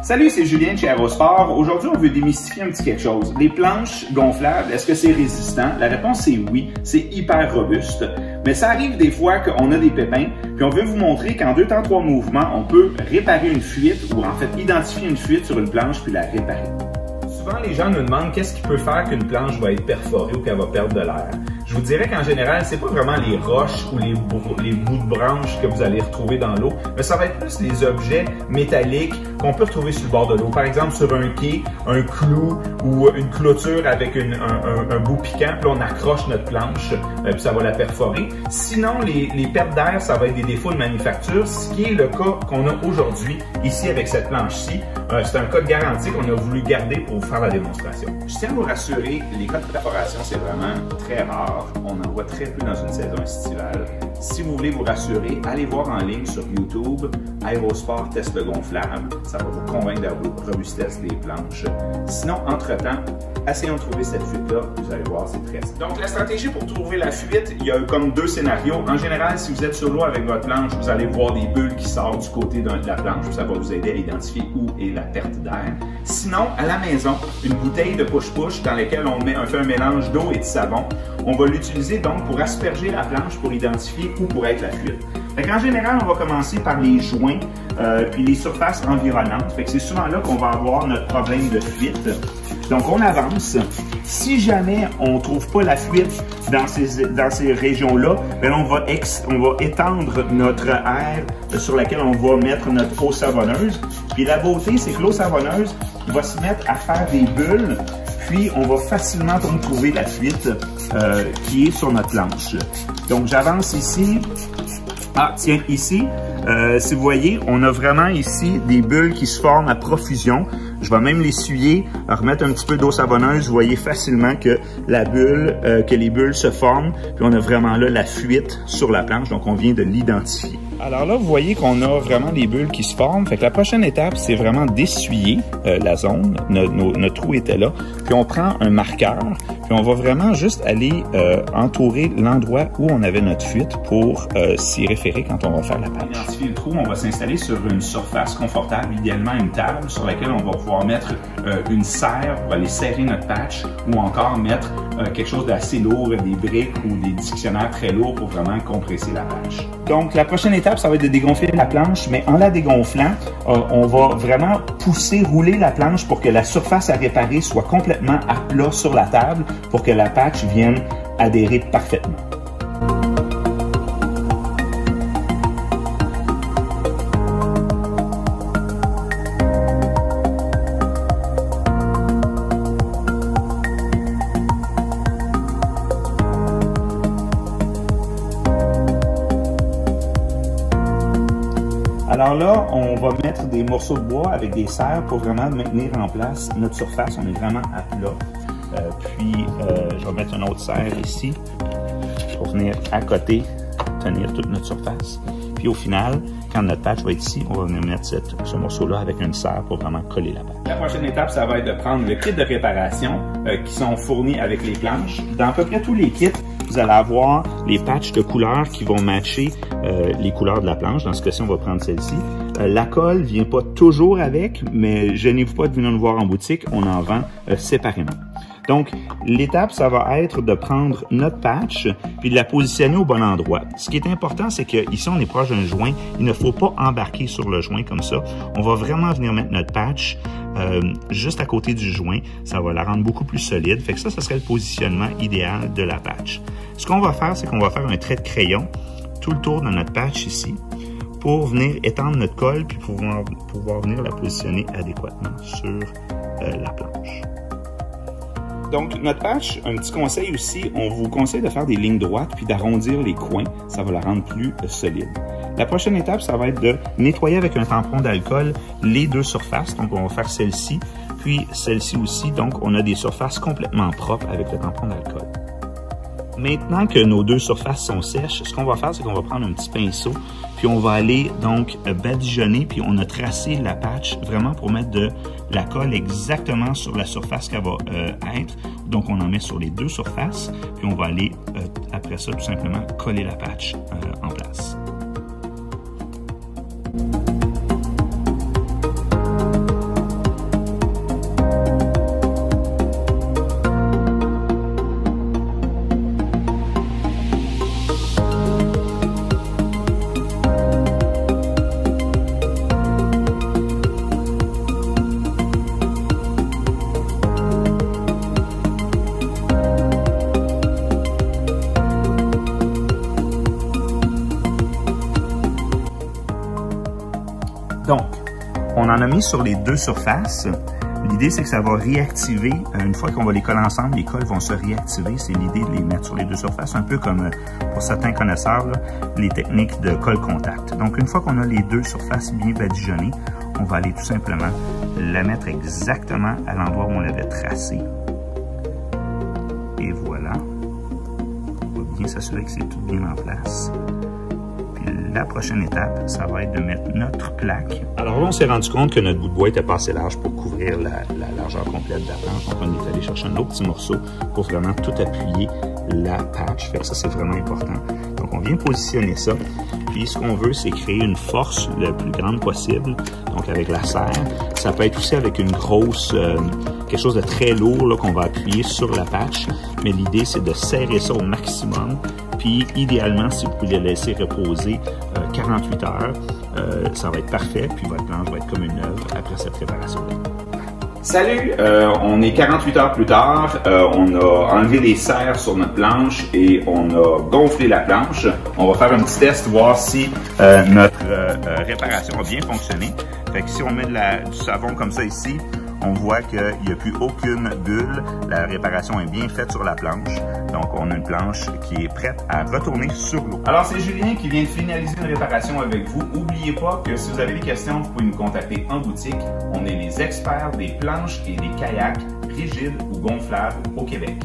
Salut, c'est Julien de chez Aerosport. Aujourd'hui, on veut démystifier un petit quelque chose. Les planches gonflables, est-ce que c'est résistant? La réponse est oui, c'est hyper robuste. Mais ça arrive des fois qu'on a des pépins, puis on veut vous montrer qu'en 2 temps 3 mouvements, on peut réparer une fuite ou en fait identifier une fuite sur une planche puis la réparer. Souvent, les gens nous demandent qu'est-ce qui peut faire qu'une planche va être perforée ou qu'elle va perdre de l'air. Je vous dirais qu'en général, c'est pas vraiment les roches ou les bouts de branches que vous allez retrouver dans l'eau, mais ça va être plus les objets métalliques qu'on peut retrouver sur le bord de l'eau. Par exemple, sur un quai, un clou ou une clôture avec un bout piquant, puis on accroche notre planche, puis ça va la perforer. Sinon, les pertes d'air, ça va être des défauts de manufacture, ce qui est le cas qu'on a aujourd'hui ici avec cette planche-ci. C'est un cas de garantie qu'on a voulu garder pour vous faire la démonstration. Je tiens à vous rassurer, les cas de perforation, c'est vraiment très rare. On en voit très peu dans une saison estivale. Si vous voulez vous rassurer, allez voir en ligne sur YouTube Aerosport teste le gonflable. Ça va vous convaincre de la robustesse des planches. Sinon, entre-temps, essayons de trouver cette fuite-là. Vous allez voir, c'est très simple. Donc, la stratégie pour trouver la fuite, il y a comme 2 scénarios. En général, si vous êtes sur l'eau avec votre planche, vous allez voir des bulles qui sortent du côté de la planche. Ça va vous aider à identifier où est la perte d'air. Sinon, à la maison, une bouteille de push-push dans laquelle on fait un mélange d'eau et de savon. On va l'utiliser donc pour asperger la planche pour identifier où pourrait être la fuite. En général, on va commencer par les joints puis les surfaces environnantes. C'est souvent là qu'on va avoir notre problème de fuite. Donc, on avance. Si jamais on ne trouve pas la fuite dans ces régions-là, on va étendre notre aire sur laquelle on va mettre notre eau savonneuse. Puis la beauté, c'est que l'eau savonneuse va se mettre à faire des bulles, puis on va facilement trouver la fuite qui est sur notre planche. Donc, j'avance ici. Ah, tiens, ici, si vous voyez, on a vraiment ici des bulles qui se forment à profusion. Je vais même l'essuyer, remettre un petit peu d'eau savonneuse. Vous voyez facilement que les bulles se forment. Puis on a vraiment là la fuite sur la planche, donc on vient de l'identifier. Alors là, vous voyez qu'on a vraiment des bulles qui se forment. Fait que la prochaine étape, c'est vraiment d'essuyer la zone. Notre trou était là. Puis on prend un marqueur, puis on va vraiment juste aller entourer l'endroit où on avait notre fuite pour s'y référer quand on va faire la patch. Pour identifier le trou, on va s'installer sur une surface confortable, idéalement une table sur laquelle on va pouvoir mettre une serre pour aller serrer notre patch ou encore mettre quelque chose d'assez lourd, des briques ou des dictionnaires très lourds pour vraiment compresser la patch. Donc, la prochaine étape, ça va être de dégonfler la planche, mais en la dégonflant, on va vraiment rouler la planche pour que la surface à réparer soit complètement à plat sur la table pour que la patch vienne adhérer parfaitement. Alors là, on va mettre des morceaux de bois avec des serres pour vraiment maintenir en place notre surface. On est vraiment à plat. Je vais mettre une autre serre ici pour venir à côté, tenir toute notre surface. Puis au final, quand notre patch va être ici, on va venir mettre ce morceau-là avec une serre pour vraiment coller la patch. La prochaine étape, ça va être de prendre le kit de réparation qui sont fournis avec les planches. Dans à peu près tous les kits, vous allez avoir les patchs de couleurs qui vont matcher les couleurs de la planche. Dans ce cas-ci, on va prendre celle-ci. La colle ne vient pas toujours avec, mais gênez-vous pas de venir nous voir en boutique. On en vend séparément. Donc, l'étape, ça va être de prendre notre patch puis de la positionner au bon endroit. Ce qui est important, c'est qu'ici, on est proche d'un joint. Il ne faut pas embarquer sur le joint comme ça. On va vraiment venir mettre notre patch juste à côté du joint. Ça va la rendre beaucoup plus solide. Fait que ça serait le positionnement idéal de la patch. Ce qu'on va faire, c'est qu'on va faire un trait de crayon tout le tour de notre patch ici pour venir étendre notre colle puis pouvoir venir la positionner adéquatement sur la planche. Donc, notre patch, un petit conseil aussi, on vous conseille de faire des lignes droites puis d'arrondir les coins. Ça va la rendre plus solide. La prochaine étape, ça va être de nettoyer avec un tampon d'alcool les 2 surfaces. Donc, on va faire celle-ci, puis celle-ci aussi. Donc, on a des surfaces complètement propres avec le tampon d'alcool. Maintenant que nos 2 surfaces sont sèches, ce qu'on va faire, c'est qu'on va prendre un petit pinceau, puis on va aller donc badigeonner, puis on a tracé la patch vraiment pour mettre de la colle exactement sur la surface qu'elle va être. Donc, on en met sur les 2 surfaces, puis on va aller, après ça, tout simplement coller la patch en place. Donc, on en a mis sur les deux surfaces. L'idée, c'est que ça va réactiver, une fois qu'on va les coller ensemble, les cols vont se réactiver. C'est l'idée de les mettre sur les deux surfaces, un peu comme, pour certains connaisseurs, là, les techniques de colle-contact. Donc, une fois qu'on a les deux surfaces bien badigeonnées, on va aller tout simplement la mettre exactement à l'endroit où on l'avait tracé. Et voilà. On va bien s'assurer que c'est tout bien en place. La prochaine étape, ça va être de mettre notre plaque. Alors là, on s'est rendu compte que notre bout de bois était pas assez large pour couvrir la largeur complète de la planche. Donc, on est allé chercher un autre petit morceau pour vraiment tout appuyer la patch. Fait que ça, c'est vraiment important. Donc, on vient positionner ça. Puis, ce qu'on veut, c'est créer une force la plus grande possible. Donc, avec la serre. Ça peut être aussi avec une grosse... quelque chose de très lourd qu'on va appuyer sur la patch. Mais l'idée, c'est de serrer ça au maximum. Puis, idéalement, si vous pouvez le laisser reposer 48 heures, ça va être parfait. Puis, votre planche va être comme une œuvre après cette préparation-là. Salut! On est 48 heures plus tard. On a enlevé les serres sur notre planche et on a gonflé la planche. On va faire un petit test, voir si notre réparation a bien fonctionné. Fait que si on met du savon comme ça ici, on voit qu'il n'y a plus aucune bulle. La réparation est bien faite sur la planche. Donc, on a une planche qui est prête à retourner sur l'eau. Alors, c'est Julien qui vient de finaliser une réparation avec vous. N'oubliez pas que si vous avez des questions, vous pouvez nous contacter en boutique. On est les experts des planches et des kayaks rigides ou gonflables au Québec.